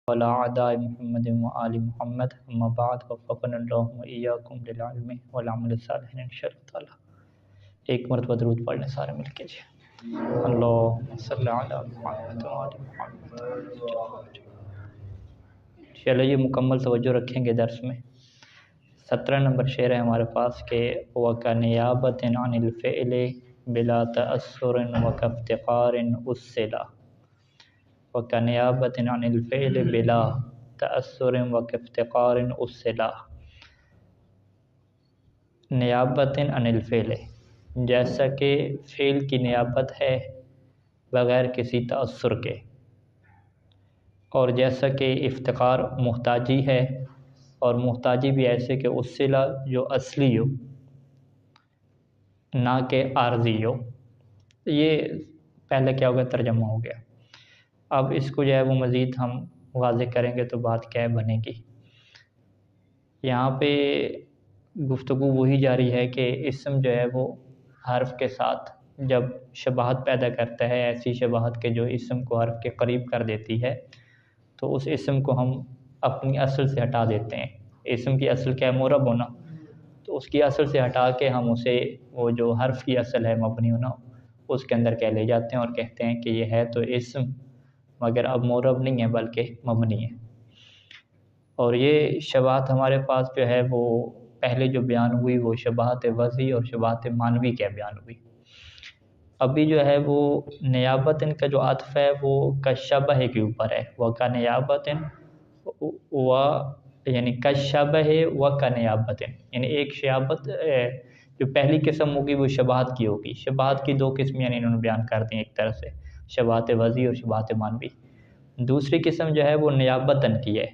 وعلى أعداء محمد وآل محمد أما بعد وفقنا الله وإياكم للعلم والعمل الصالح إن شاء اللہ تعالی۔ ایک مرتبہ درود پڑھ لیں سارے مل کے جی۔ اللہم صلی علی محمد وآل محمد۔ چلو یہ مکمل توجہ رکھیں گے درس میں۔ 17 نمبر شعر ہے ہمارے پاس کہ وَكَنِيَابَةٍ عَنِ الْفِعْلِ بِلَا تَأَثُّرٍ وَكَافْتِقَارٍ أُصِّلَ وَكَنِيَابَةٍ عَنِ الْفِعْلِ بِلَا تَأَثُّرٍ وَكَافْتِقَارٍ أُصِّلَ۔ نیابۃ عن الفعل، جیسا کہ فعل کی نیابت ہے بغیر کسی تأثر کے، اور جیسا کہ افتقار محتاجی ہے، اور محتاجی بھی ایسے کہ اصلہ جو اصلی ہو نہ کہ عارضی ہو۔ یہ پہلے کیا ہوگا، ترجمہ ہو گیا۔ اب اس کو جو ہے وہ مزید ہم واضح کریں گے تو بات کیا بنے گی۔ یہاں پہ گفتگو وہی جاری ہے کہ اسم جو ہے وہ حرف کے ساتھ جب شباہت پیدا کرتا ہے، ایسی شباہت کے جو اسم کو حرف کے قریب کر دیتی ہے، تو اس اسم کو ہم اپنی اصل سے ہٹا دیتے ہیں۔ اسم کی اصل کیا ہے، معرب ہونا، تو اس کی اصل سے ہٹا کے ہم اسے وہ جو حرف کی اصل ہے مبنی ہونا، اس کے اندر کیا لے جاتے ہیں اور کہتے ہیں کہ یہ ہے تو اسم مگر اب معرب نہیں ہے بلکہ مبنی ہے۔ اور یہ شباہت ہمارے پاس جو ہے وہ پہلے جو بیان ہوئی وہ شباہت وضعی اور شباہت معنوی کیا بیان ہوئی۔ ابھی جو ہے وہ نیابت کا جو عطف ہے وہ کشبہ کے اوپر ہے، وہ کا نیابت و یعنی کشبہ و کا نیابت، یعنی ایک شیابت جو پہلی قسم ہوگی وہ شباہت کی ہوگی۔ شباہت کی دو قسم یعنی انہوں نے بیان کر دیں، ایک طرح سے شباہت وضعی اور شباہت معنوی۔ دوسری قسم جو ہے وہ نیابتاً کی ہے،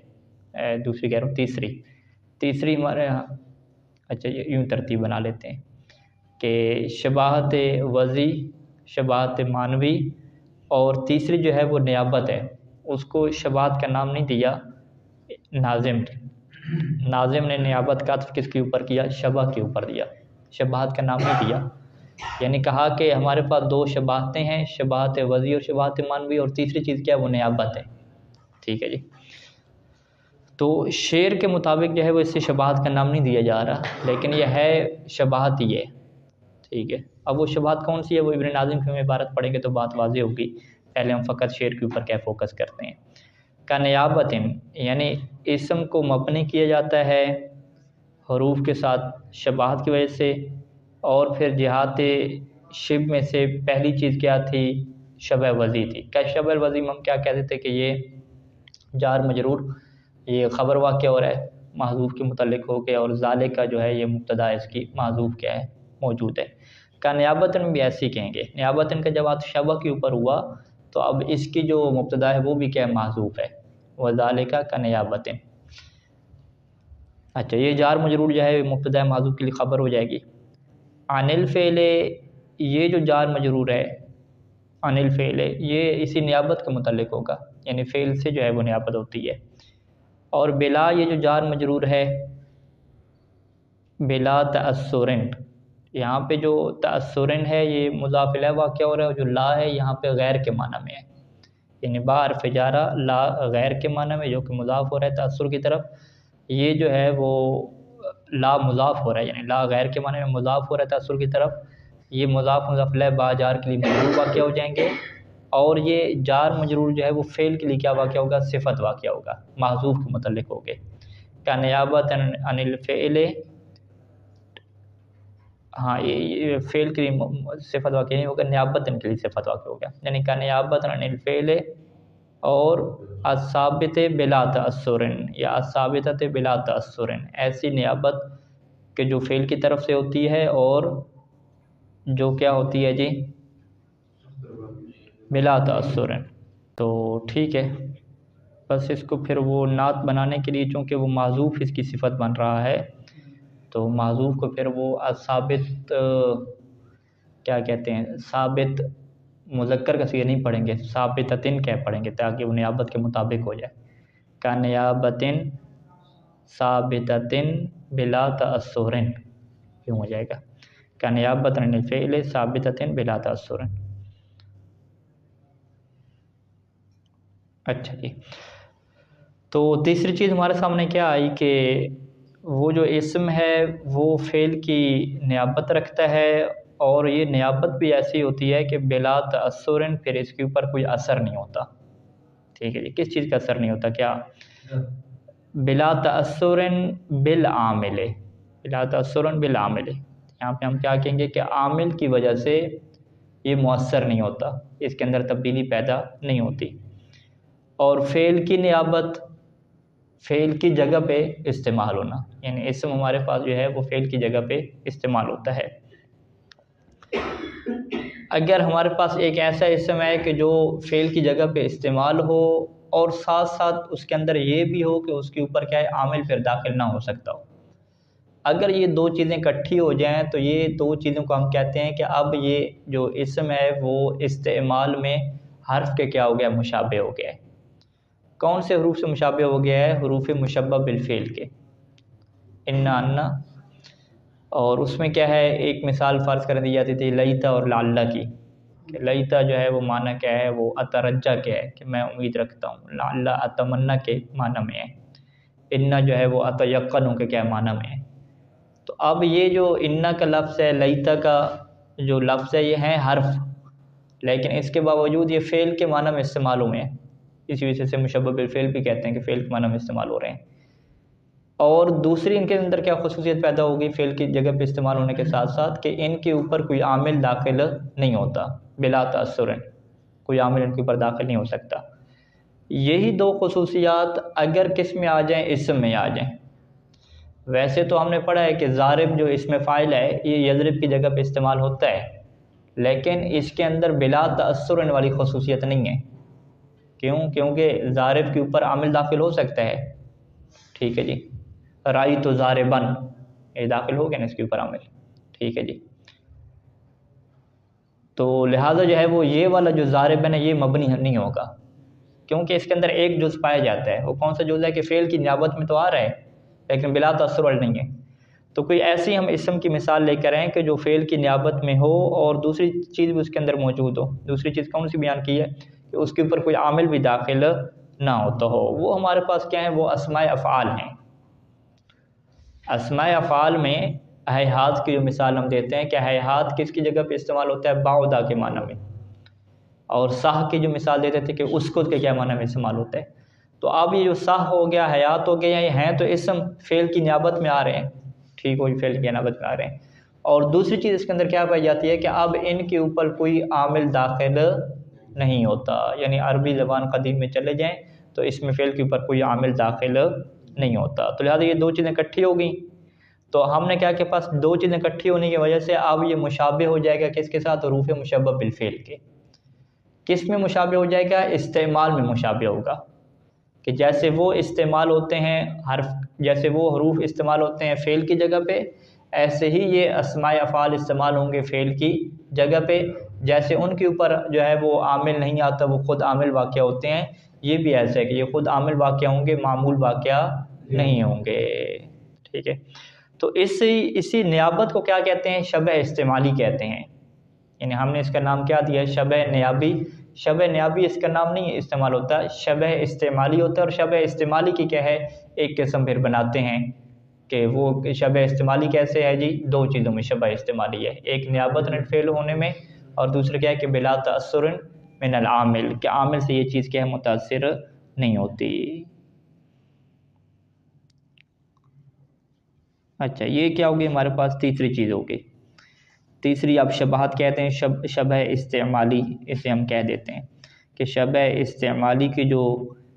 دوسری کہہ رہا ہوں تیسری ہمارے یہاں اچھا یوں ترتیب بنا لیتے ہیں کہ شباہت وضعی، شباہت معنوی، اور تیسری جو ہے وہ نیابت ہے۔ اس کو شباہت کا نام نہیں دیا ناظم نے نیابت کا عطف کس کے اوپر کیا، شبہ کے اوپر دیا، شباہت کا نام نہیں دیا۔ یعنی کہا کہ ہمارے پاس دو شباہتیں ہیں، شباہت وضعی اور شباہت معنوی، اور تیسری چیز کیا ہے وہ نیابت ہے۔ ٹھیک ہے جی، تو شعر کے مطابق جو ہے وہ اس سے شباہت کا نام نہیں دیا جا رہا، لیکن یہ ہے شباہت ہی ہے۔ ٹھیک ہے، اب وہ شباہت کون سی ہے وہ ابن ناظم کی ہم عبارت پڑھیں گے تو بات واضح ہوگی۔ پہلے ہم فقط شعر کے اوپر کیا فوکس کرتے ہیں۔ کا نیابت یعنی اسم کو مبنی کیا جاتا ہے حروف کے ساتھ شباہت کی وجہ سے، اور پھر جہات شب میں سے پہلی چیز کیا تھی، شبہ وضعی تھی۔ کیا شبہ وضعی میں ہم کیا کہتے تھے کہ یہ جار مجرور، یہ خبر واقع ہو رہا ہے محذوف کے متعلق ہو گیا، اور ذالک کا جو ہے یہ مبتدا اس کی محذوف کیا ہے موجود ہے۔ کا نیابتاً بھی ایسے ہی کہیں گے، نیابتاً کا جب شبہ کے اوپر ہوا تو اب اس کی جو مبتدا ہے وہ بھی کیا ہے محذوف ہے، وذالک کا نیابتاً۔ اچھا یہ جار مجرور جو ہے مبتدا محذوف کے لیے خبر ہو جائے گی۔ عن الفعل، یہ جو جار مجرور ہے عن الفعل یہ اسی نیابت کے متعلق ہوگا، یعنی فعل سے جو ہے وہ نیابت ہوتی ہے۔ اور بلا یہ جو جار مجرور ہے بلا تأثرن، یہاں پہ جو تأثرن ہے یہ مضاف الیہ واقع ہو رہا ہے، اور جو لا ہے یہاں پہ غیر کے معنی میں ہے، یعنی با حرف جارہ لا غیر کے معنی میں جو کہ مضاف ہو رہا ہے تأثر کی طرف، یہ جو ہے وہ لا مضاف ہو رہا ہے، یعنی لا غیر کے معنی میں مضاف ہو رہا ہے تأثر کی طرف، یہ مضاف الیہ با جار کے لیے مجرور واقع ہو جائیں گے، اور یہ جار مجرور جو ہے وہ فعل کے لیے کیا واقع ہوگا، صفت واقع ہوگا، محذوف کے متعلق ہوگے۔ کا نیابت عن الفعل، ہاں یہ فعل کے لیے صفت واقع نہیں ہوگا، نیابت کے لیے صفت واقع ہوگا، یعنی کا نیابت عن الفعل اور الثابت بلا تأثر یا الثابتۃ بلا تأثر، ایسی نیابت کہ جو فعل کی طرف سے ہوتی ہے اور جو کیا ہوتی ہے جی بلا تأثر۔ تو ٹھیک ہے، بس اس کو پھر وہ نعت بنانے کے لیے چونکہ وہ معذوف اس کی صفت بن رہا ہے، تو معذوف کو پھر وہ ثابت کیا کہتے ہیں، ثابت مذکر کا صیغہ نہیں پڑھیں گے، ثابتتن کیا پڑھیں گے تاکہ وہ نیابت کے مطابق ہو جائے۔ کا نیابتن ثابتتن بلا تأثر کیوں ہو جائے گا، کا نیابت عن الفعل ثابتتن بلا تأثر۔ اچھا جی، تو تیسری چیز ہمارے سامنے کیا آئی کہ وہ جو اسم ہے وہ فعل کی نیابت رکھتا ہے، اور یہ نیابت بھی ایسی ہوتی ہے کہ بلا تأثر، پھر اس کے اوپر کوئی اثر نہیں ہوتا. ٹھیک ہے جی. کس چیز کا اثر نہیں ہوتا؟ کیا؟ بلا تأثر بالعامل، بلا تأثر بالعامل. یہاں پہ ہم کیا کہیں گے کہ عامل کی وجہ سے یہ مؤثر نہیں ہوتا، اس کے اندر تبدیلی پیدا نہیں ہوتی. اور فعل کی نیابت، فعل کی جگہ پہ استعمال ہونا، یعنی اسم ہمارے پاس جو ہے وہ فعل کی جگہ پہ استعمال ہوتا ہے. اگر ہمارے پاس ایک ایسا اسم ہے کہ جو فعل کی جگہ پہ استعمال ہو اور ساتھ ساتھ اس کے اندر یہ بھی ہو کہ اس کے اوپر کیا ہے، عامل پھر داخل نہ ہو سکتا ہو، اگر یہ دو چیزیں اکٹھی ہو جائیں تو یہ دو چیزوں کو ہم کہتے ہیں کہ اب یہ جو اسم ہے وہ استعمال میں حرف کے کیا ہو گیا، مشابہ ہو گیا ہے. کون سے حروف سے مشابہ ہو گیا ہے؟ حروف مشبہ بالفعل کے، انا انا. اور اس میں کیا ہے، ایک مثال فرض کر دی جاتی تھی لیتا اور لعلہ کی، کہ لیتا جو ہے وہ معنی کیا ہے، وہ اترجا کے ہے کہ میں امید رکھتا ہوں، لعلہ اتمنا کے معنی میں ہے، انا جو ہے وہ اتیقن کے کیا معنی میں ہے. تو اب یہ جو انا کا لفظ ہے، لیتا کا جو لفظ ہے، یہ ہے حرف، لیکن اس کے باوجود یہ فعل کے معنی میں استعمال ہوئے ہیں، اسی وجہ سے مشبہ بالفعل بھی کہتے ہیں کہ فعل کے معنی میں استعمال ہو رہے ہیں. اور دوسری ان کے اندر کیا خصوصیت پیدا ہوگی فعل کی جگہ پہ استعمال ہونے کے ساتھ ساتھ، کہ ان کے اوپر کوئی عامل داخل نہیں ہوتا، بلا تأثر، کوئی عامل ان کے اوپر داخل نہیں ہو سکتا. یہی دو خصوصیات اگر کس میں آ جائیں، اسم میں آ جائیں. ویسے تو ہم نے پڑھا ہے کہ ضارب جو اسم فاعل ہے یہ یضرب کی جگہ پہ استعمال ہوتا ہے، لیکن اس کے اندر بلا تأثر والی خصوصیت نہیں ہے. کیوں؟ کیونکہ ضارب کے اوپر عامل داخل ہو سکتا ہے. ٹھیک ہے جی. رأیت ضاربا، یہ داخل ہو گیا نا اس کے اوپر عامل. ٹھیک ہے جی. تو لہٰذا جو ہے وہ یہ والا جو ضارب ہے نا، یہ مبنی نہیں ہوگا، کیونکہ اس کے اندر ایک جز پایا جاتا ہے. وہ کون سا جز ہے کہ فعل کی نیابت میں تو آ رہا ہے لیکن بلا تأثر والا نہیں ہے. تو کوئی ایسی ہم اسم کی مثال لے کر آئیں کہ جو فعل کی نیابت میں ہو اور دوسری چیز بھی اس کے اندر موجود ہو. دوسری چیز کون سی بیان کی ہے؟ کہ اس کے اوپر کوئی عامل بھی داخل نہ ہوتا ہو. وہ ہمارے پاس کیا ہیں؟ وہ اسماء افعال ہیں. اسماء افعال میں ہیہات کی جو مثال ہم دیتے ہیں کہ ہیہات کس کی جگہ پہ استعمال ہوتا ہے؟ بعدا کے معنی میں. اور صح کی جو مثال دیتے تھے کہ اسکت کے کیا معنی میں استعمال ہوتا ہے. تو اب یہ جو صح ہو گیا، حیات ہو گیا، یہ ہیں تو اسم فعل کی نیابت میں آ رہے ہیں. ٹھیک ہو، فعل کی نیابت میں آ رہے ہیں. اور دوسری چیز اس کے اندر کیا پائی جاتی ہے کہ اب ان کے اوپر کوئی عامل داخل نہیں ہوتا. یعنی عربی زبان قدیم میں چلے جائیں تو اس میں فعل کے اوپر کوئی عامل داخل نہیں ہوتا. تو لہٰذا یہ دو چیزیں اکٹھی ہو گئیں. تو ہم نے کیا کہ پاس دو چیزیں اکٹھی ہونے کی وجہ سے اب یہ مشابہ ہو جائے گا کس کے ساتھ؟ حروف مشبہ بالفعل کے. کس میں مشابہ ہو جائے گا؟ استعمال میں مشابہ ہوگا. کہ جیسے وہ استعمال ہوتے ہیں حرف، جیسے وہ حروف استعمال ہوتے ہیں فعل کی جگہ پہ، ایسے ہی یہ اسماء افعال استعمال ہوں گے فعل کی جگہ پہ. جیسے ان کے اوپر جو ہے وہ عامل نہیں آتا، وہ خود عامل واقع ہوتے ہیں، یہ بھی ایسا ہے کہ یہ خود عامل واقع ہوں گے، معمول واقع نہیں ہوں گے. ٹھیک ہے. تو اسی نیابت کو کیا کہتے ہیں؟ شبہ استعمالی کہتے ہیں. یعنی ہم نے اس کا نام کیا دیا ہے؟ شبہ نیابی. شبہ نیابی اس کا نام نہیں استعمال ہوتا، شبہ استعمالی ہوتا ہے. اور شبہ استعمالی کی کیا ہے؟ ایک قسم پھر بناتے ہیں کہ وہ شبہ استعمالی کیسے ہے جی؟ دو چیزوں میں شبہ استعمالی ہے، ایک نیابت فعل ہونے میں، اور دوسرا کیا ہے کہ بلا تأثر من العامل، کہ عامل سے یہ چیز کیا ہے؟ متاثر نہیں ہوتی. اچھا، یہ کیا ہوگی ہمارے پاس؟ تیسری چیز ہوگی. تیسری آپ شباہت کہتے ہیں، شبہ استعمالی اسے ہم کہہ دیتے ہیں کہ شبہ استعمالی کی جو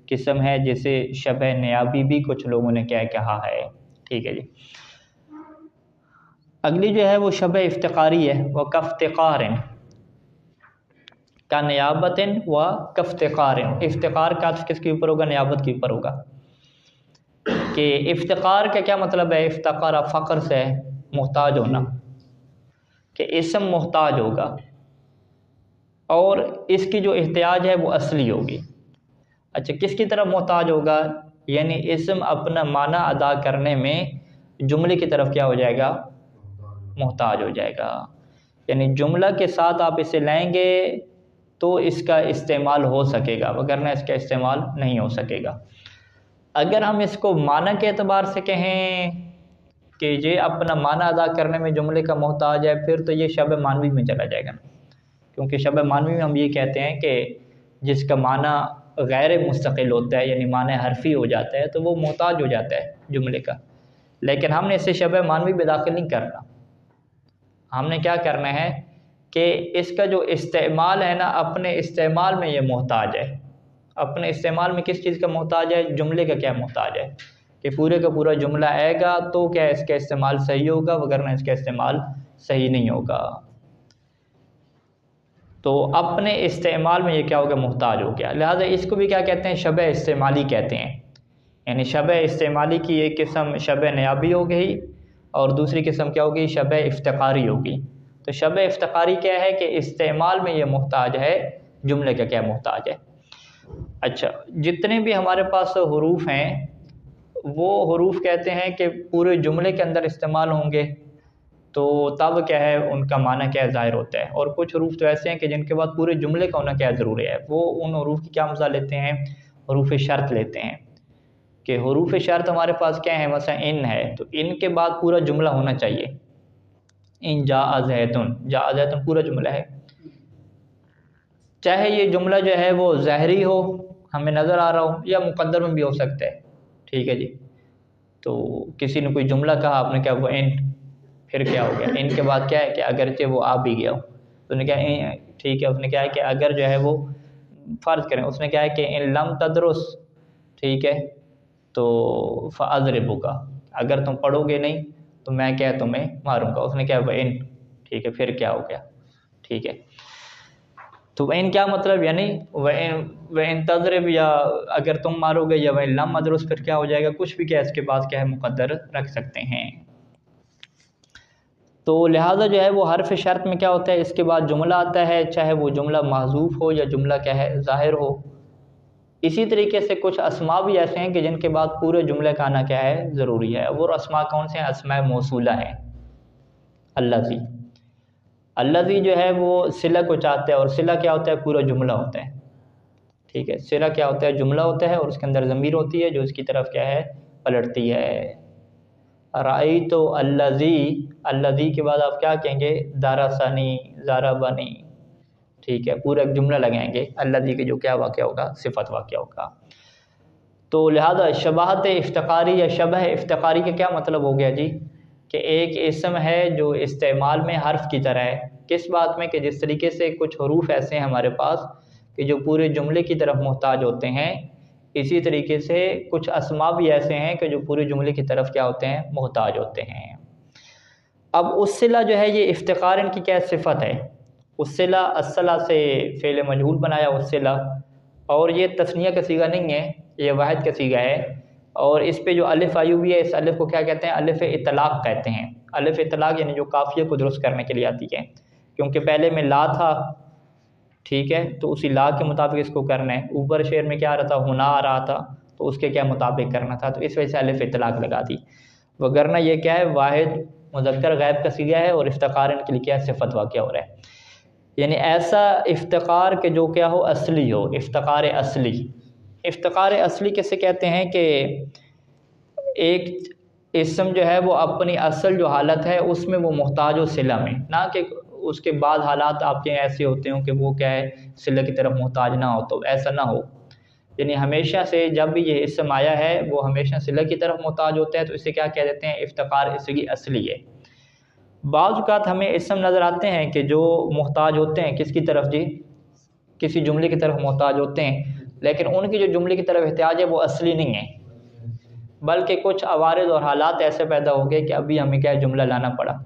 قسم ہے جسے شبہ نیابی بھی کچھ لوگوں نے کیا کہا ہے. ٹھیک ہے جی. اگلی جو ہے وہ شبہ افتقاری ہے. وہ کفتقار کا نیابت و کفتقار. افتقار کا کس کے اوپر ہوگا؟ نیابت کے اوپر ہوگا. کہ افتقار کا کیا مطلب ہے؟ افتقار فقر سے ہے، محتاج ہونا، کہ اسم محتاج ہوگا اور اس کی جو احتیاج ہے وہ اصلی ہوگی. اچھا، کس کی طرف محتاج ہوگا؟ یعنی اسم اپنا معنی ادا کرنے میں جملے کی طرف کیا ہو جائے گا؟ محتاج ہو جائے گا. یعنی جملہ کے ساتھ آپ اسے لائیں گے تو اس کا استعمال ہو سکے گا، وگرنہ اس کا استعمال نہیں ہو سکے گا. اگر ہم اس کو معنی کے اعتبار سے کہیں کہ یہ اپنا معنی ادا کرنے میں جملے کا محتاج ہے، پھر تو یہ شبہ معنوی میں چلا جائے گا، کیونکہ شبہ معنوی میں ہم یہ کہتے ہیں کہ جس کا معنی غیر مستقل ہوتا ہے، یعنی معنی حرفی ہو جاتا ہے، تو وہ محتاج ہو جاتا ہے جملے کا. لیکن ہم نے اسے شبہ معنوی میں داخل نہیں کرنا. ہم نے کیا کرنا ہے کہ اس کا جو استعمال ہے نا، اپنے استعمال میں یہ محتاج ہے. اپنے استعمال میں کس چیز کا محتاج ہے؟ جملے کا کیا محتاج ہے کہ پورے کا پورا جملہ آئے گا تو کیا اس کا استعمال صحیح ہوگا، وگرنہ اس کا استعمال صحیح نہیں ہوگا. تو اپنے استعمال میں یہ کیا ہوگا؟ محتاج ہو گیا. لہٰذا اس کو بھی کیا کہتے ہیں؟ شبہ استعمالی کہتے ہیں. یعنی شبہ استعمالی کی ایک قسم شبہ نیابی ہو گئی اور دوسری قسم کیا ہوگی؟ شبہ افتقاری ہوگی. تو شبہ افتقاری کیا ہے کہ استعمال میں یہ محتاج ہے، جملے کا کیا محتاج ہے. اچھا، جتنے بھی ہمارے پاس حروف ہیں وہ حروف کہتے ہیں کہ پورے جملے کے اندر استعمال ہوں گے تو تب کیا ہے ان کا معنی کیا ظاہر ہوتا ہے. اور کچھ حروف تو ایسے ہیں کہ جن کے بعد پورے جملے کا ہونا کیا ضروری ہے. وہ ان حروف کی کیا مثال لیتے ہیں؟ حروف شرط لیتے ہیں کہ حروف شرط ہمارے پاس کیا ہے؟ مثلا ان ہے تو ان کے بعد پورا جملہ ہونا چاہیے. ان جاء زیدن، جاء زیدن پورا جملہ ہے. چاہے یہ جملہ جو ہے وہ ظاہری ہو، ہمیں نظر آ رہا ہو، یا مقدر میں بھی ہو سکتا ہے. ٹھیک ہے جی. تو کسی نے کوئی جملہ کہا، آپ نے کہا وہ ان، پھر کیا ہو گیا؟ ان کے بعد کیا ہے کہ اگرچہ وہ آ بھی گیا ہو تو نے کہا ٹھیک ہے. اس نے کہا کہ اگر جو ہے وہ فرض کریں، اس نے کہا کہ ان لم تدرس، ٹھیک ہے، تو فاضربک، اگر تم پڑھو گے نہیں تو میں کیا تمہیں ماروں گا. اس نے کہا وہ ان، ٹھیک ہے، پھر کیا ہو گیا؟ ٹھیک ہے. تو وہ ان کیا مطلب؟ یعنی وہ ان تضرب، یا اگر تم مارو گے، یا وہ لم ادرس، پھر کیا ہو جائے گا؟ کچھ بھی کیا اس کے بعد کیا ہے؟ مقدر رکھ سکتے ہیں. تو لہٰذا جو ہے وہ حرف شرط میں کیا ہوتا ہے؟ اس کے بعد جملہ آتا ہے، چاہے وہ جملہ محذوف ہو یا جملہ کیا ہے؟ ظاہر ہو. اسی طریقے سے کچھ اسماء بھی ایسے ہیں کہ جن کے بعد پورے جملے کا آنا کیا ہے؟ ضروری ہے. وہ اسماء کون سے ہیں؟ اسماء موصولہ ہیں. الذی، الذی جو ہے وہ صلہ کو چاہتا ہے، اور صلہ کیا ہوتا ہے؟ پورا جملہ ہوتا ہے. ٹھیک ہے. صلہ کیا ہوتا ہے؟ جملہ ہوتا ہے اور اس کے اندر ضمیر ہوتی ہے جو اس کی طرف کیا ہے؟ پلٹتی ہے. رأیت الذی، الذی کے بعد آپ کیا کہیں گے؟ درسنی، ضربنی. ٹھیک ہے. پورا ایک جملہ لگائیں گے الذی کے جو کیا واقعہ ہوگا؟ صفت واقعہ ہوگا. تو لہذا شباہت افتقاری یا شبہ افتقاری کا کیا مطلب ہو گیا جی؟ کہ ایک اسم ہے جو استعمال میں حرف کی طرح ہے. کس بات میں؟ کہ جس طریقے سے کچھ حروف ایسے ہیں ہمارے پاس کہ جو پورے جملے کی طرف محتاج ہوتے ہیں، اسی طریقے سے کچھ اسماء بھی ایسے ہیں کہ جو پورے جملے کی طرف کیا ہوتے ہیں؟ محتاج ہوتے ہیں. اب الصلہ جو ہے یہ افتقار ان کی کیا صفت ہے؟ الصلہ، الصلہ سے فعل مجہول بنایا الصلہ، اور یہ تثنیہ کا صیغہ نہیں ہے، یہ واحد کا صیغہ ہے. اور اس پہ جو الف آئی ہوئی ہے، اس الف کو کیا کہتے ہیں؟ الف اطلاق کہتے ہیں. الف اطلاق یعنی جو قافیہ کو درست کرنے کے لیے آتی ہے، کیونکہ پہلے میں لا تھا، ٹھیک ہے، تو اسی لا کے مطابق اس کو کرنا ہے. اوپر شعر میں کیا آ رہا تھا؟ ہونا آ رہا تھا، تو اس کے کیا مطابق کرنا تھا، تو اس وجہ سے الف اطلاق لگا دی. وگرنہ یہ کیا ہے؟ واحد مذکر غائب کا صیغہ ہے، اور افتقار ان کے لیے کیا صفت واقع ہو رہا ہے. یعنی ایسا افتقار کہ جو کیا ہو؟ اصلی ہو. افتقار اصلی. افتقار اصلی کسے کہتے ہیں؟ کہ ایک اسم جو ہے وہ اپنی اصل جو حالت ہے اس میں وہ محتاج ہو صلہ میں، نہ کہ اس کے بعد حالات آپ کے ایسے ہوتے ہوں کہ وہ کیا ہے؟ صلہ کی طرف محتاج نہ ہو. تو ایسا نہ ہو. یعنی ہمیشہ سے جب بھی یہ اسم آیا ہے وہ ہمیشہ صلہ کی طرف محتاج ہوتا ہے، تو اسے کیا کہہ دیتے ہیں؟ افتقار اصلی اصلی ہے. بعض اوقات ہمیں اسم نظر آتے ہیں کہ جو محتاج ہوتے ہیں کس کی طرف جی؟ کسی جملے کی طرف محتاج ہوتے ہیں، لیکن ان کی جو جملے کی طرف احتیاج ہے وہ اصلی نہیں ہے، بلکہ کچھ عوارض اور حالات ایسے پیدا ہو گئے کہ ابھی ہمیں کیا جملہ لانا پڑا.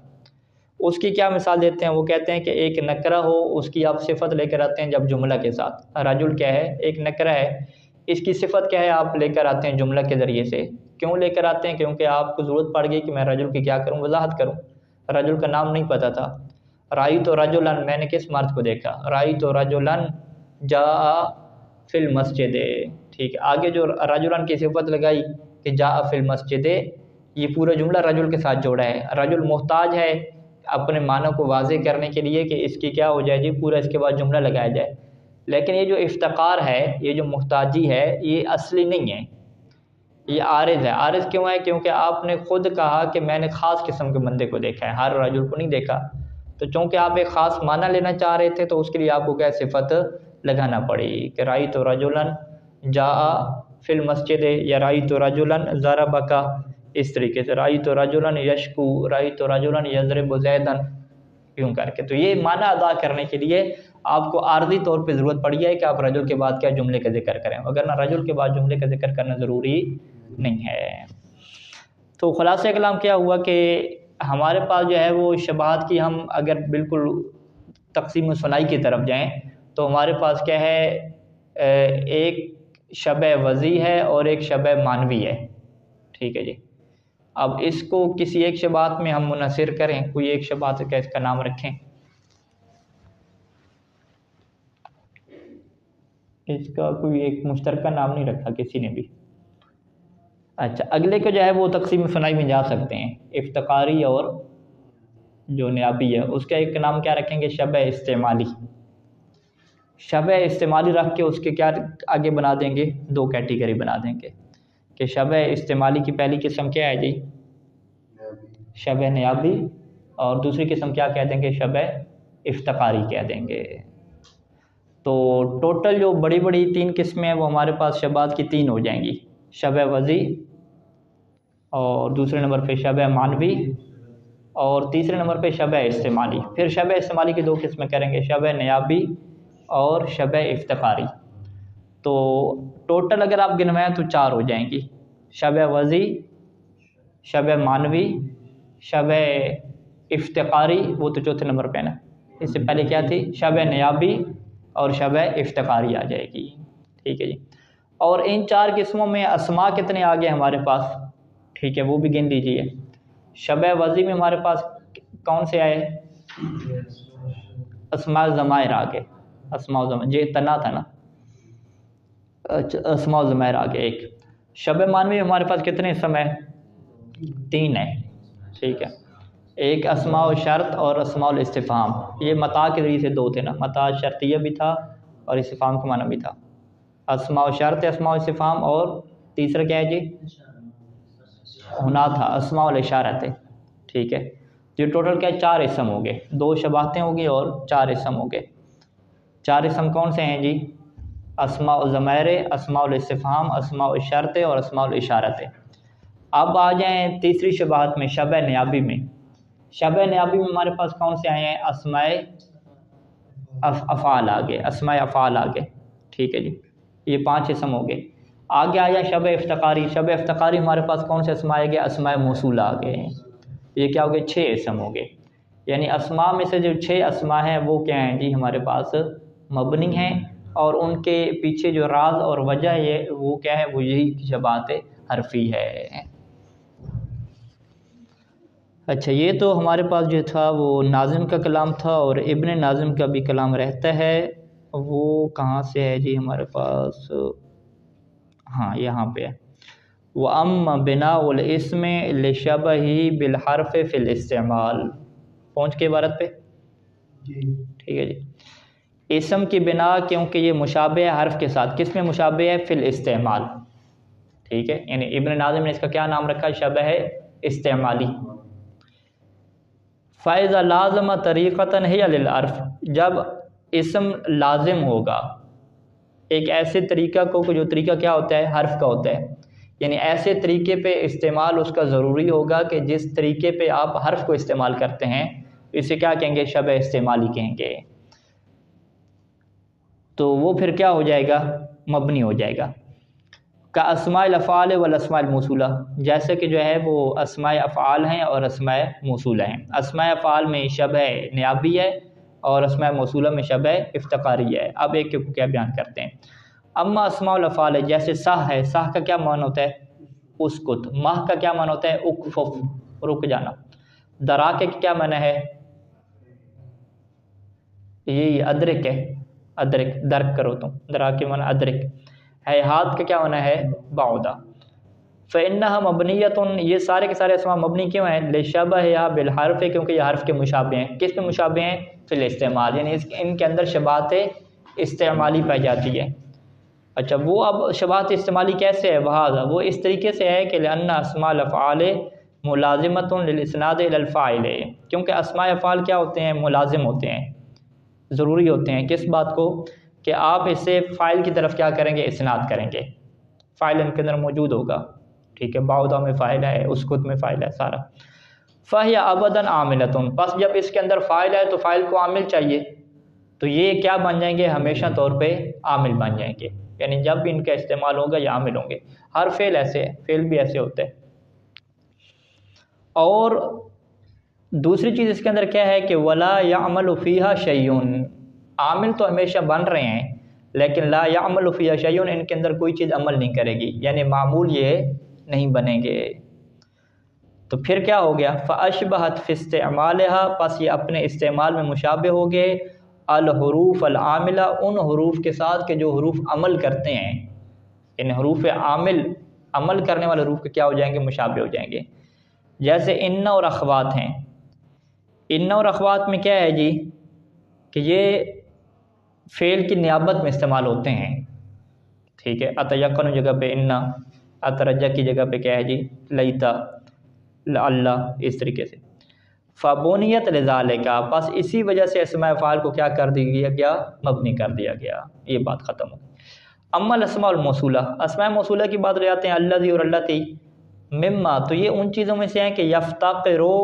اس کی کیا مثال دیتے ہیں؟ وہ کہتے ہیں کہ ایک نکرہ ہو، اس کی آپ صفت لے کر آتے ہیں جب جملہ کے ساتھ. رجل کیا ہے؟ ایک نکرہ ہے، اس کی صفت کیا ہے؟ آپ لے کر آتے ہیں جملہ کے ذریعے سے. کیوں لے کر آتے ہیں؟ کیونکہ آپ کو ضرورت پڑ گئی کہ میں رجل کی کیا کروں؟ وضاحت کروں. رجل کا نام نہیں پتہ تھا. رأیت رجلا، میں نے کس مرد کو دیکھا؟ رأیت رجلا جاء فی المسجد. ٹھیک ہے. آگے جو رجلن کی صفت لگائی کہ جاء فی المسجد، یہ پورا جملہ رجل کے ساتھ جوڑا ہے. رجل محتاج ہے اپنے معنی کو واضح کرنے کے لیے کہ اس کی کیا ہو جائے جی؟ پورا اس کے بعد جملہ لگایا جائے. لیکن یہ جو افتقار ہے، یہ جو محتاجی ہے، یہ اصلی نہیں ہے. یہ عارض ہے. عارض کیوں ہے؟ کیونکہ آپ نے خود کہا کہ میں نے خاص قسم کے بندے کو دیکھا ہے، ہر رجل کو نہیں دیکھا. تو چونکہ آپ ایک خاص معنی لینا چاہ رہے تھے تو اس کے لیے آپ کو کیا صفت لگانا پڑے گی کہ رأیت رجلاً جاء فی المسجد یا رأیت رجلاً ضربک، اس طریقے سے رأیت رجلاً یشکو، رأیت رجلاً یضرب زیداً، یوں کر کے. تو یہ معنی ادا کرنے کے لیے آپ کو عارضی طور پہ ضرورت پڑی ہے کہ آپ رجل کے بعد کیا جملے کا ذکر کریں، اگر نہ رجل کے بعد جملے کا ذکر کرنا ضروری نہیں ہے. تو خلاصہ کلام کیا ہوا کہ ہمارے پاس جو ہے وہ شبہات کی، ہم اگر بالکل تقسیم ثنائی کی طرف جائیں تو ہمارے پاس کیا ہے، ایک شبہ وضعی ہے اور ایک شبہ معنوی ہے. ٹھیک ہے جی. اب اس کو کسی ایک شبہات میں ہم منحصر کریں، کوئی ایک شبہات کا اس کا نام رکھیں. اس کا کوئی ایک مشترکہ نام نہیں رکھا کسی نے بھی. اچھا، اگلے کو جو ہے وہ تقسیم ثنائی میں جا سکتے ہیں، افتقاری اور جو نیابی ہے اس کا ایک نام کیا رکھیں گے، شبہ استعمالی. شبہ استعمالی رکھ کے اس کے کیا آگے بنا دیں گے، دو کیٹیگری بنا دیں گے کہ شبہ استعمالی کی پہلی قسم کیا ہے جی، شبہ نیابی، اور دوسری قسم کیا کہہ دیں گے، شبہ افتقاری کہہ دیں گے. تو ٹوٹل جو بڑی بڑی تین قسمیں ہیں وہ ہمارے پاس شبہات کی تین ہو جائیں گی، شبہ وضعی، اور دوسرے نمبر پہ شبہ معنوی، اور تیسرے نمبر پہ شبہ استعمالی. پھر شبہ استعمالی کی دو قسمیں کریں گے، شبہ نیابی اور شبہ افتقاری. تو ٹوٹل اگر آپ گنوائیں تو چار ہو جائیں گی، شبہ وضعی، شبہ معنوی، شبہ افتقاری، وہ تو چوتھے نمبر پہ نا، اس سے پہلے کیا تھی، شبہ نیابی اور شبہ افتقاری آ جائے گی. ٹھیک ہے جی. اور ان چار قسموں میں اسماء کتنے آ گئے ہمارے پاس، ٹھیک ہے، وہ بھی گن لیجئے. شبہ وضعی میں ہمارے پاس کون سے آئے، اسماء ضمائر آ گئے، اسماء ضمائر یہ تنا تھا نا، اسماء ضمائر آ گئے ایک. شبہ معنوی ہمارے پاس کتنے اسم ہیں، تین ہیں. ٹھیک ہے، ایک اسماء و شرط اور اسماء الاستفہام. یہ متاع کے ذریعے سے دو تھے نا، متاع شرطیہ بھی تھا اور استفہام کا معنی بھی تھا. اسماء و شرط، اسماء و استفہام، اور تیسرا کیا ہے جی، ہونا تھا اسماء الاشارت ہے. ٹھیک ہے، یہ ٹوٹل کیا ہے، چار اسم ہو گئے، دو شباہتیں ہو گئی اور چار اسم ہو گئے. چار اسم کون سے ہیں جی، اسماء الضمائر، اسماء الاستفہام، اسماء الشرط اور اسماء الاشارت. اب آ جائیں تیسری شباہت میں، شبہ نیابی میں. شبہ نیابی میں ہمارے پاس کون سے آئے ہیں، اسماء افعال آ گئے، اسماء افعال آ گئے. ٹھیک ہے جی، یہ پانچ اسم ہو گئے. آگے آیا شبہ افتقاری. شبہ افتقاری ہمارے پاس کون سے اسماء آئے گئے، اسماء موصولہ آ گئے ہیں. یہ کیا ہو گئے، چھ اسم ہو گئے. یعنی اسماء میں سے جو چھ اسماء ہیں وہ کیا ہیں جی، ہمارے پاس مبنی ہیں، اور ان کے پیچھے جو راز اور وجہ ہے وہ کیا ہے، وہ یہی شبہات حرفی ہے. اچھا، یہ تو ہمارے پاس جو تھا وہ ناظم کا کلام تھا، اور ابن ناظم کا بھی کلام رہتا ہے. وہ کہاں سے ہے جی ہمارے پاس، ہاں یہاں پہ ہے. وَأَمَّ بِنَاءُ الْإِسْمِ لِشَبَهِهِ بِالْحَرْفِ فِي الْإِسْتِعْمَالِ. پہنچ کے عبارت پہ، ٹھیک ہے جی. اسم کی بنا کیونکہ یہ مشابہ ہے حرف کے ساتھ، کس میں مشابہ ہے، فی الاستعمال. ٹھیک ہے، یعنی ابن ناظم نے اس کا کیا نام رکھا، شبہ استعمالی. فَإِذَا لَازَمَ طَرِيقَةً هِيَ لِلْعَرْفِ. جب اسم لازم ہوگا ایک ایسے طریقہ کو جو طریقہ کیا ہوتا ہے، حرف کا ہوتا ہے، یعنی ایسے طریقے پہ استعمال اس کا ضروری ہوگا کہ جس طریقے پہ آپ حرف کو استعمال کرتے ہیں اسے کیا کہیں گے، شبہ استعمالی کہیں گے. تو وہ پھر کیا ہو جائے گا، مبنی ہو جائے گا. کا اسماء الافعال والاسماء الموصولہ، جیسے کہ جو ہے وہ اسماء افعال ہیں اور اسماء موصولہ ہیں. اسماء افعال میں شبہ نیابی ہے اور اسماء موصولہ میں شبہ افتقاری ہے. اب ایک کو کیا بیان کرتے ہیں. اما اسماء الافعال ہے، جیسے سہ ہے، سہ کا کیا معنی ہوتا ہے، اسکت. ماہ کا کیا معنی ہوتا ہے، اکفف، رک جانا. دراکے کی کیا معنی ہے، یہ ادرک ہے، ادرک، درک کرو تم، دراکے معنی ادرک. ہیہات کا کیا معنی ہے، بعودہ. فإنها مبنیۃ، یہ سارے کے سارے اسماء مبنی کیوں ہیں، لشبہہا بالحرف، کیونکہ یہ حرف کے مشابہ ہیں. کس میں مشابہ ہیں، فی الاستعمال، یعنی ان کے اندر شباہت استعمالی پائی جاتی ہے. اچھا وہ اب شبہات استعمالی کیسے ہے؟ وہ اس طریقے سے ہے کہ لأن اسماء الافعال ملازمۃ للاسناد الی الفاعل، کیونکہ اسماء افعال کیا ہوتے ہیں؟ ملازم ہوتے ہیں، ضروری ہوتے ہیں کس بات کو؟ کہ آپ اس سے فاعل کی طرف کیا کریں گے؟ اسناد کریں گے، فاعل ان کے اندر موجود ہوگا، ٹھیک ہے، بعوضہ میں فاعل ہے، اسکت میں فاعل ہے سارا۔ فہی ابداً عاملۃ، بس جب اس کے اندر فاعل ہے تو فاعل کو عامل چاہیے، تو یہ کیا بن جائیں گے؟ ہمیشہ طور پہ عامل بن جائیں گے، یعنی جب بھی ان کا استعمال ہوگا یہ عامل ہوں گے۔ ہر فعل ایسے ہے، فعل بھی ایسے ہوتے ہیں۔ اور دوسری چیز اس کے اندر کیا ہے کہ ولا یعمل فیہا شیء، عامل تو ہمیشہ بن رہے ہیں لیکن لا یعمل فیہا شیء، ان کے اندر کوئی چیز عمل نہیں کرے گی، یعنی معمول یہ نہیں بنیں گے۔ تو پھر کیا ہو گیا؟ فاشبہت فی استعمالها، پس یہ اپنے استعمال میں مشابہ ہو گئے الحروف العاملہ، ان حروف کے ساتھ کہ جو حروف عمل کرتے ہیں، ان حروف عامل عمل کرنے والے حروف کے کیا ہو جائیں گے؟ مشابہ ہو جائیں گے۔ جیسے ان اور اخوات ہیں، ان اور اخوات میں کیا ہے جی کہ یہ فعل کی نیابت میں استعمال ہوتے ہیں، ٹھیک ہے، اتیقن جگہ پہ ان، اترجہ کی جگہ پہ کیا ہے جی؟ لیتا، اللہ، اس طریقے سے۔ فبنیت لذالک، بس اسی وجہ سے اسماء افعال کو کیا کر دیا گیا؟ مبنی کر دیا گیا، یہ بات ختم ہو گئی۔ اما الاسماء الموصولہ، اسماء موصولہ کی بات رہ جاتے ہیں الذی اور اللتی، مما تو یہ ان چیزوں میں سے ہیں کہ یفتقروا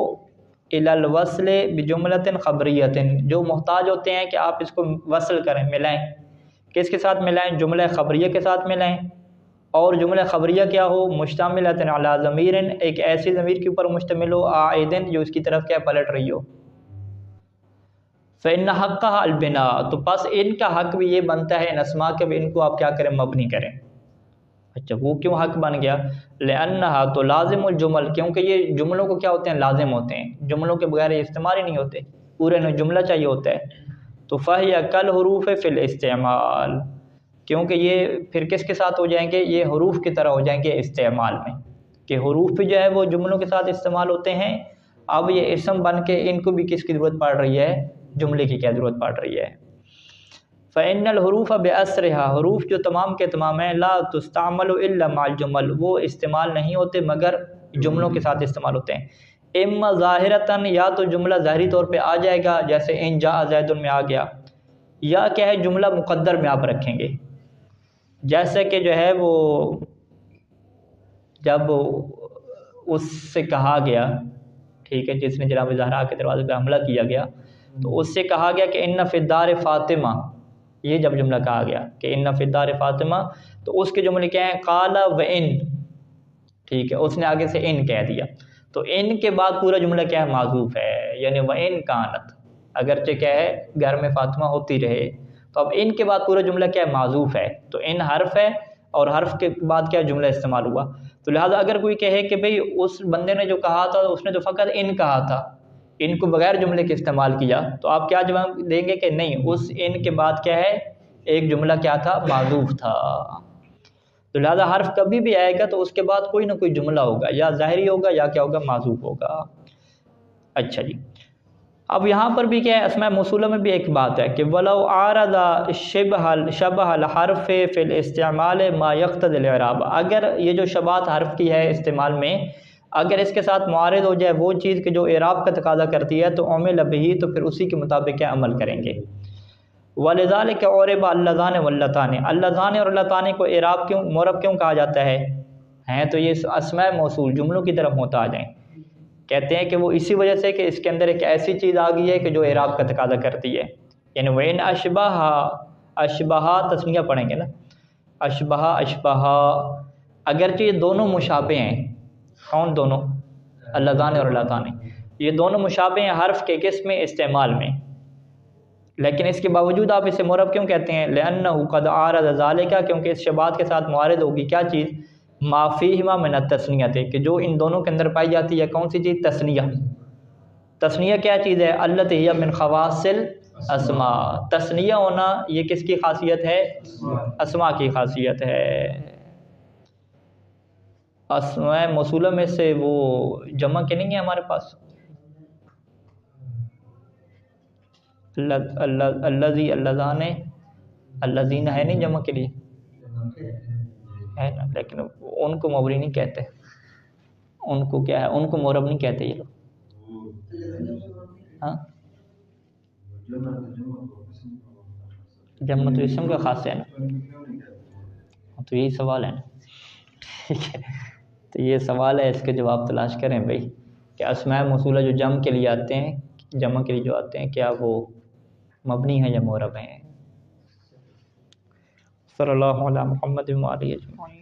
الی الوصل بجملۃ خبریۃ، جو محتاج ہوتے ہیں کہ آپ اس کو وصل کریں، ملائیں، کس کے ساتھ ملائیں؟ جملہ خبریہ کے ساتھ ملائیں، اور جملہ خبریہ کیا ہو؟ مشتملۃ علی ضمیر، ایک ایسی ضمیر کے اوپر مشتمل ہو، عائد جو اس کی طرف کیا پلٹ رہی ہو۔ فإن حقها البناء، تو پس ان کا حق بھی یہ بنتا ہے ان اسماء کے بھی ان کو آپ کیا کریں؟ مبنی کریں۔ اچھا وہ کیوں حق بن گیا؟ لأنها، تو لازم الجمل، کیونکہ یہ جملوں کو کیا ہوتے ہیں؟ لازم ہوتے ہیں، جملوں کے بغیر یہ استعمال ہی نہیں ہوتے، پورے میں جملہ چاہیے ہوتا ہے۔ تو فہی کالحروف فی الاستعمال، کیونکہ یہ پھر کس کے ساتھ ہو جائیں گے؟ یہ حروف کی طرح ہو جائیں گے استعمال میں، کہ حروف بھی جو ہے وہ جملوں کے ساتھ استعمال ہوتے ہیں، اب یہ اسم بن کے ان کو بھی کس کی ضرورت پڑ رہی ہے؟ جملے کی کیا ضرورت پڑ رہی ہے؟ فإن الحروف بأسرها، حروف جو تمام کے تمام ہیں، لا تستعمل الا مع الجمل، وہ استعمال نہیں ہوتے مگر جملوں کے ساتھ استعمال ہوتے ہیں۔ اما ظاہرتاً، یا تو جملہ ظاہری طور پہ آ جائے گا، جیسے ان جاء زید میں آ گیا، یا کیا ہے؟ جملہ مقدر میں آپ رکھیں گے، جیسے کہ جو ہے وہ جب اس سے کہا گیا، ٹھیک ہے، جس نے جناب زہرا کے دروازے پہ حملہ کیا گیا، تو اس سے کہا گیا کہ ان فی الدار فاطمہ، یہ جب جملہ کہا گیا کہ ان فی الدار فاطمہ، تو اس کے جملے کیا ہیں؟ قال و ان، ٹھیک ہے، اس نے آگے سے ان کہہ دیا، تو ان کے بعد پورا جملہ کیا ہے؟ معذوف ہے، یعنی و ان کانت، اگرچہ کیا ہے؟ گھر میں فاطمہ ہوتی رہے، تو اب ان کے بعد پورا جملہ کیا ہے؟ معذوف ہے، تو ان حرف ہے اور حرف کے بعد کیا جملہ استعمال ہوا، تو لہٰذا اگر کوئی کہے کہ بھئی اس بندے نے جو کہا تھا اس نے تو فقط ان کہا تھا، ان کو بغیر جملے کے استعمال کیا، تو آپ کیا جواب دیں گے؟ کہ نہیں، اس ان کے بعد کیا ہے؟ ایک جملہ کیا تھا؟ معذوف تھا۔ تو لہٰذا حرف کبھی بھی آئے گا تو اس کے بعد کوئی نہ کوئی جملہ ہوگا، یا ظاہری ہوگا یا کیا ہوگا؟ معذوف ہوگا۔ اچھا جی، اب یہاں پر بھی کیا ہے؟ اسماء موصولہ میں بھی ایک بات ہے کہ وَلَوْ عَارَضَ شَبْهَ الْحَرْفِ فِي الْاِسْتِعْمَالِ مَا يَقْتَضِي الْإِعْرَابَ، اگر یہ جو شباہت حرف کی ہے استعمال میں، اگر اس کے ساتھ معارض ہو جائے وہ چیز کہ جو اعراب کا تقاضا کرتی ہے، تو عُمِلَ بِهِ، تو پھر اسی کے مطابق کیا عمل کریں گے۔ وَلِذَلِكَ عُرِبَ اللَّذَانِ وَاللَّتَانِ، اللذان اور اللتان کو اعراب کیوں، معرب کیوں کہا جاتا ہے؟ ہیں تو یہ اسماء موصول جملوں کی طرف محتاج ہیں، کہتے ہیں کہ وہ اسی وجہ سے کہ اس کے اندر ایک ایسی چیز آ گئی ہے کہ جو اعراب کا تقاضا کرتی ہے، یعنی وَإِنْ اشبہ تسنیہ پڑھیں گے نا، اشبہ، اگرچہ یہ دونوں مشابہ ہیں، کون دونوں؟ اللذان اور اللتان، یہ دونوں مشابہ ہیں حرف کے کس میں؟ استعمال میں، لیکن اس کے باوجود آپ اسے معرب کیوں کہتے ہیں؟ لأنه قد عارض ذلك، کیونکہ اس شباہت کے ساتھ معارض ہوگی کیا چیز؟ ما فیہما من التثنیۃ، کہ جو ان دونوں کے اندر پائی جاتی ہے کون سی چیز؟ تثنیہ۔ تثنیہ کیا چیز ہے؟ التی ہی من خواص الاسماء، تثنیہ ہونا یہ کس کی خاصیت ہے؟ اسماء کی خاصیت ہے۔ اسماء موصولہ میں سے وہ جمع کے نہیں ہے ہمارے پاس، الذی، اللذان، الذین ہے نہیں جمع کے لیے، ہے نا، لیکن ان کو مبنی نہیں کہتے، ان کو کیا ہے، ان کو معرب نہیں کہتے یہ لوگ. ہاں جمع تو اسم کا خاص ہے نا، تو یہی سوال ہے نا. ٹھیک ہے، تو یہ سوال ہے، اس کے جواب تلاش کریں بھائی کہ اسماء موصولہ جو جمع کے لیے آتے ہیں، جمع کے لیے جو آتے ہیں، کیا وہ مبنی ہیں یا معرب ہیں. صلی اللہ علیہ محمد و آلہ اجمعین.